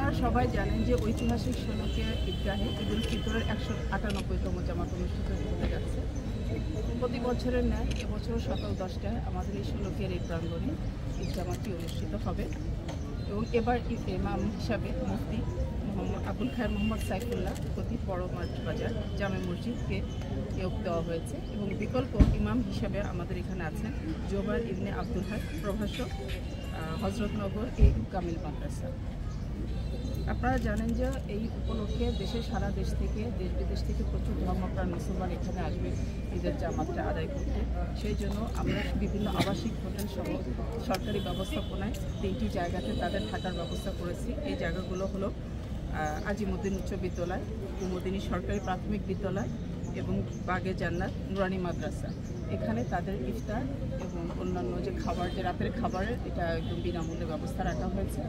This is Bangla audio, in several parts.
আপনারা সবাই জানেন যে ঐতিহাসিক শোলাকিয়া ঈদগাহে ঈদুল ফিতরের 198তম জামাত অনুষ্ঠিত হতে যাচ্ছে। প্রতি বছরের ন্যায় এবছরও সকাল 10টায় আমাদের এই শোলাকিয়ার এই প্রাঙ্গণে ঈদ জামাতটি অনুষ্ঠিত হবে এবং এবার ইমাম হিসাবে মুফতি আবুল খায়ের মোহাম্মদ সাইফুল্লাহ খতিব বড় মাঠ বাজার জামে মসজিদকে নিয়োগ দেওয়া হয়েছে এবং বিকল্প ইমাম হিসাবে আমাদের এখানে আছেন জোবায়ের ইবনে আব্দুল হক প্রভাষক হজরতনগর এ কামিল মাদ্রাসা। আপনারা জানেন যে এই উপলক্ষে সারা দেশ থেকে দেশ বিদেশ থেকে প্রচুর ধর্মপ্রাণ মুসলমান এখানে আসবে ঈদের জামাতটা আদায় করতে। সেই জন্য আমরা বিভিন্ন আবাসিক হোটেল সহ সরকারি ব্যবস্থাপনায় 3টি জায়গাতে তাদের থাকার ব্যবস্থা করেছি। এই জায়গাগুলো হলো আজিমুদ্দিন উচ্চ বিদ্যালয়, কুমুদিনী সরকারি প্রাথমিক বিদ্যালয় এবং বাগে জান্নাত নুরানি মাদ্রাসা। এখানে তাদের ইফতার এবং অন্যান্য যে খাবার, যে রাতের খাবারের এটা একদম বিনামূল্যে ব্যবস্থা রাখা হয়েছে।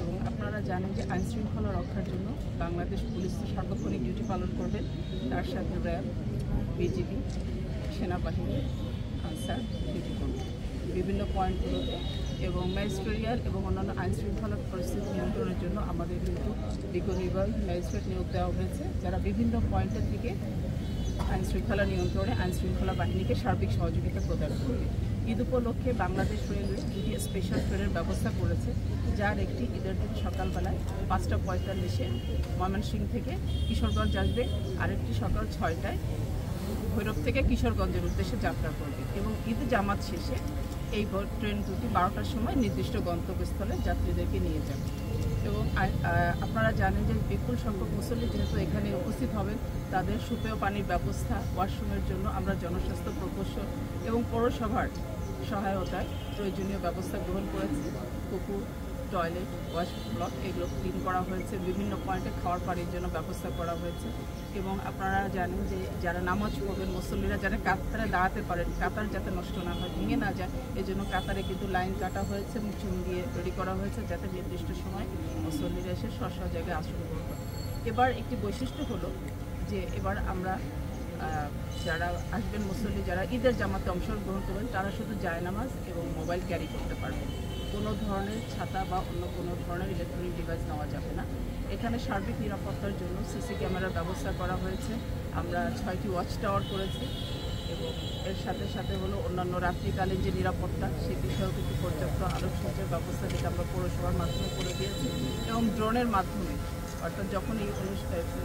এবং আপনারা জানেন যে আইনশৃঙ্খলা রক্ষার জন্য বাংলাদেশ পুলিশ তো সার্বক্ষণিক ডিউটি পালন করবেন, তার সাথে র্যাব, বিজিবি, সেনাবাহিনী, আনসার ডিউটি করবে বিভিন্ন পয়েন্টগুলোতে। এবং ম্যাজিস্ট্রেরিয়াল এবং অন্যান্য আইনশৃঙ্খলা পরিস্থিতি নিয়ন্ত্রণের জন্য আমাদের কিন্তু বিকনির্বাল ম্যাজিস্ট্রেট নিয়োগ দেওয়া হয়েছে, যারা বিভিন্ন পয়েন্টের থেকে আইনশৃঙ্খলা নিয়ন্ত্রণে আইনশৃঙ্খলা বাহিনীকে সার্বিক সহযোগিতা প্রদান করবে। ঈদ উপলক্ষে বাংলাদেশ রেলওয়ে 2টি স্পেশাল ট্রেনের ব্যবস্থা করেছে, যার একটি ঈদের দিন সকালবেলায় 5:45-এ ময়মনসিংহ থেকে কিশোরগঞ্জ আসবে, আরেকটি সকাল 6টায় ভৈরব থেকে কিশোরগঞ্জের উদ্দেশ্যে যাত্রা করবে এবং ঈদ জামাত শেষে এই ট্রেন দুটি 12টার সময় নির্দিষ্ট গন্তব্যস্থলে যাত্রীদেরকে নিয়ে যাবে। এবং আপনারা জানেন যে বিপুল সংখ্যক মুসল্লি যেহেতু এখানে উপস্থিত হবেন, তাদের সুপেয় পানির ব্যবস্থা, ওয়াশরুমের জন্য আমরা জনস্বাস্থ্য প্রকৌশল এবং পৌরসভার সহায়তায় প্রয়োজনীয় ব্যবস্থা গ্রহণ করেছি। পুকুর, টয়লেট, ওয়াশ ব্লক এগুলো ক্লিন করা হয়েছে। বিভিন্ন পয়েন্টে খাওয়ার পানির জন্য ব্যবস্থা করা হয়েছে। এবং আপনারা জানেন যে যারা নামাজ পড়বেন মুসল্লিরা যারা কাতারে দাঁড়াতে পারেন, কাতার যাতে নষ্ট না হয়, ভেঙে না যায়, এজন্য কাতারে কিন্তু লাইন কাটা হয়েছে এবং চুন দিয়ে তৈরি করা হয়েছে, যাতে নির্দিষ্ট সময় মুসল্লিরা এসে স্ব জায়গায় আশ্রয় গ্রহণ করে। এবার একটি বৈশিষ্ট্য হলো যে এবার আমরা যারা আসবেন মুসল্লি যারা ঈদের জামাতে অংশগ্রহণ করবেন, তারা শুধু জায়নামাজ এবং মোবাইল ক্যারি করতে পারবেন। কোনো ধরনের ছাতা বা অন্য কোনো ধরনের ইলেকট্রনিক ডিভাইস নেওয়া যাবে না। এখানে সার্বিক নিরাপত্তার জন্য সিসি ক্যামেরার ব্যবস্থা করা হয়েছে। আমরা 6টি ওয়াচ টাওয়ার করেছি এবং এর সাথে সাথে হলো অন্যান্য রাত্রিকালীন যে নিরাপত্তা, সে বিষয়েও কিন্তু পর্যাপ্ত আলোকসজ্জার ব্যবস্থা যেটা আমরা পৌরসভার মাধ্যমে করে দিয়েছি এবং ড্রোনের মাধ্যমে, অর্থাৎ যখন এই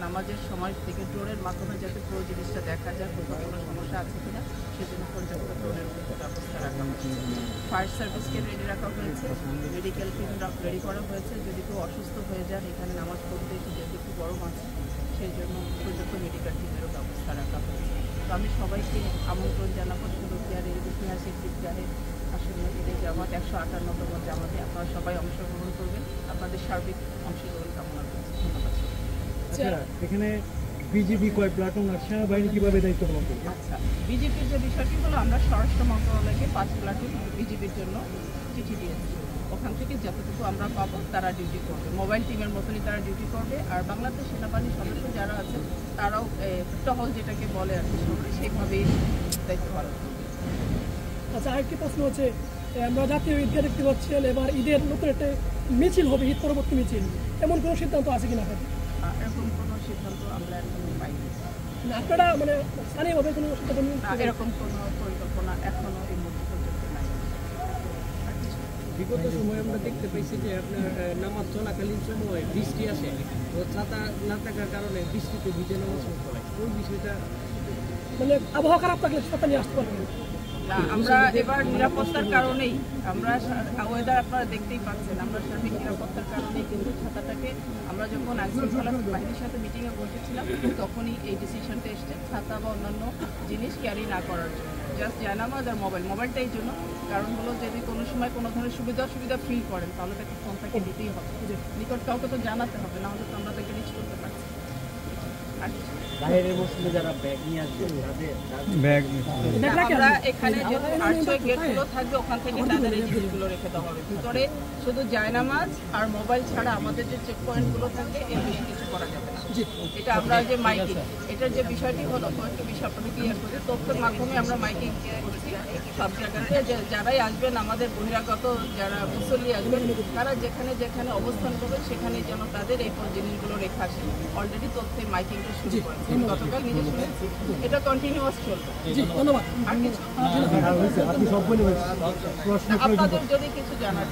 নামাজের সময় থেকে ড্রোনের মাধ্যমে যাতে পুরো জিনিসটা দেখা যায়, কোথাও কোনো সমস্যা আছে কিনা, সেজন্য পর্যাপ্ত ড্রোনের ব্যবস্থা রাখা হয়েছে। ফায়ার সার্ভিসকে রেডি রাখা হয়েছে, মেডিকেল টিম রেডি করা হয়েছে। যদি কেউ অসুস্থ হয়ে যান এখানে নামাজ পড়তে এসে, যেহেতু একটু গরম আছে, সেই জন্য পর্যাপ্ত মেডিকেল টিমেরও ব্যবস্থা রাখা হয়েছে। তো আমি সবাইকে আমন্ত্রণ জানাবো শোলাকিয়ার এই ঐতিহাসিক ঈদগাহে আসন্ন ঈদের জামাত 158তম জামাতে আপনারা সবাই অংশগ্রহণ করবেন। আপনাদের সার্বিক অংশগ্রহণ কামনা করছি। ধন্যবাদ। আচ্ছা, এখানে বিজিবি কয় প্লাটুন আর সেনাবাহিনী কীভাবে দায়িত্ব পালন করবে? আচ্ছা, বিজেপির যে বিষয়টি হলো, আমরা স্বরাষ্ট্র মন্ত্রণালয়কে 5 প্লাটুন বিজেপির জন্য চিঠি দিয়েছি। ওখান থেকে যতটুকু আমরা পাবো তারা ডিউটি করবে, মোবাইল টিমের মতনই তারা ডিউটি করবে। আর বাংলাদেশ সেনাবাহিনীর সদস্য যারা আছেন তারাও টহল যেটাকে বলে আর কি শহরে, সেইভাবেই দায়িত্ব পালন করবে। আচ্ছা, আরেকটি প্রশ্ন হচ্ছে, আমরা জাতীয় ঈদগাহ দেখতে পাচ্ছেন, এবার ঈদের নতুন একটা মিছিল হবে, ঈদ পরবর্তী মিছিল, এমন কোনো সিদ্ধান্ত আছে কিনা? এরকম কোনো সিদ্ধান্ত আমরা এখনো পাইনি। আপনারা মানে স্থানীয়ভাবে কোনো এরকম কোনো পরিকল্পনা এখনো এই মুহূর্তে পর্যন্ত নাই। বিগত সময় আমরা দেখতে পেয়েছি যে আপনার নামাজ চলাকালীন সময় বৃষ্টি আসে, তো ছাতা না থাকার কারণে বৃষ্টিতে ভিজে নামাজ পড়তে হয়। ওই বিষয়টা মানে আবহাওয়া খারাপ থাকলে ছাতা নিয়ে আসতে পারবেন না। আমরা এবার নিরাপত্তার কারণেই, আমরা ওয়েদার আপনারা দেখতেই পাচ্ছেন, আমরা সার্বিক নিরাপত্তার কারণেই কিন্তু ছাতাটাকে, আমরা যখন আইনশৃঙ্খলা বাহিনীর সাথে মিটিংয়ে বসেছিলাম তখনই এই ডিসিশনটা এসছে ছাতা বা অন্যান্য জিনিস ক্যারি না করার জন্য। জাস্ট জায়নামাজ আর মোবাইলটা এই জন্য, কারণ হলো যদি কোনো সময় কোনো ধরনের সুবিধা ফিল করেন তাহলে তাকে ফোনটাকে দিতেই হবে, নিকট কাউকে তো জানাতে হবে, না হলে তো আমরা তাকে রিচ করতে পারছি। আর কিছু না। বাইরের মুসলিম যারা ব্যাগ নিয়ে আসবে তাদের ব্যাগ আমরা এখানে যে আর্চওয়ে গেটগুলো থাকবে ওখান থেকে তাদের এই জিনিসগুলো রেখে দেওয়া হবে। ভিতরে শুধু জায়নামাজ আর মোবাইল ছাড়া আমাদের যে চেক পয়েন্টগুলো থাকবে এর বেশি কিছু করা যাবে না। এটা আমরা যে মাইকিং, এটার যে বিষয়টি হলো কয়েকটি বিষয় আপনাকে ক্লিয়ার করি। তথ্যের মাধ্যমে আমরা মাইকিং করছি সব জায়গাতে, যে যারাই আসবেন আমাদের বহিরাগত যারা মুসল্লি আসবেন তারা যেখানে যেখানে অবস্থান করবেন সেখানে যেন তাদের এই জিনিসগুলো রেখে আসে। অলরেডি তথ্যে মাইকিংটা শুরু করেছে, গতকাল নিজে শুনেছি, এটা কন্টিনিউয়াস চলবে। জি ধন্যবাদ। আর কিছু আপনি সব বলে প্রশ্ন আপনাদের যদি কিছু জানার